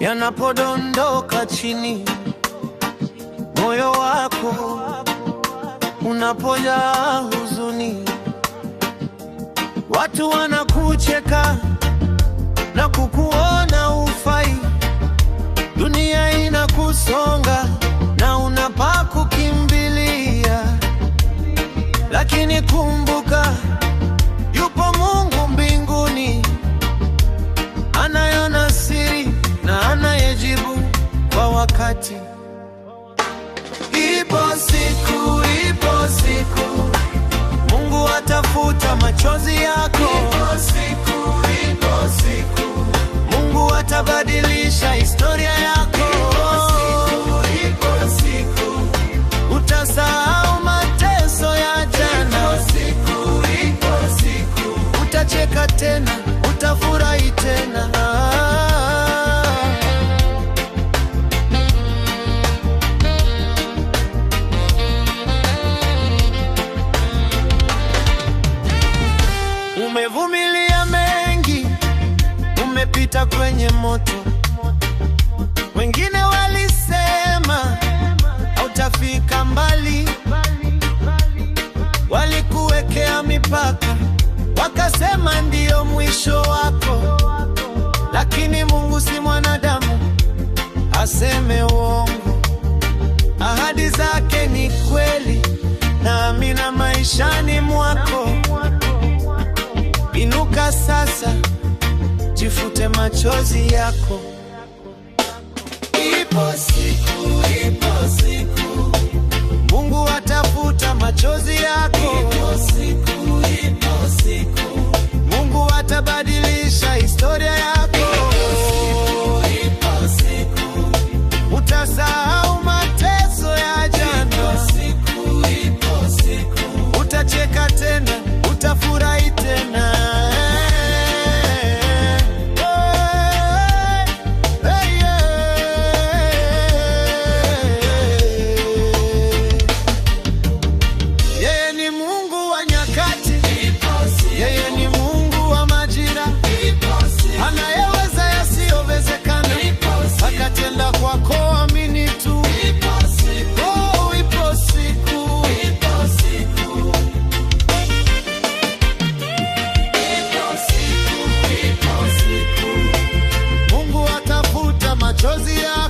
yanapodondoka chini, moyo wako unapojaa huzuni, watu wanakucheka na kukuona ufai, dunia inakusonga na unapa kukimbilia, lakini kumbuka, yupo Mungu mbinguni, anayona siri na anayejibu kwa wakati. Ipo siku Mungu atafuta machozi yako. Ipo siku Mungu atabadilisha historia yako. Ipo siku utasahau mateso ya jana. Ipo siku utacheka tena, utafurahi tena. Umevumilia mengi, umepita kwenye moto. Wengine walisema hautafika mbali, walikuwekea mipaka, wakasema ndiyo mwisho wako. Lakini Mungu si mwanadamu aseme uongo, ahadi zake ni kweli na amina maishani mwako. Inuka sasa, jifute machozi yako. Ipo siku Mungu atafuta machozi yako. Ipo siku Mungu atabadilisha historia yako. Ipo siku utasahau mateso ya jana. Ipo siku utacheka tena, utafurahi tena. Yeye ni Mungu wa nyakati, yeye ni Mungu wa majira, anayeweza yasiyowezekana, akatenda kwako, amini tu. Oh, ipo siku Mungu atafuta machozi yako.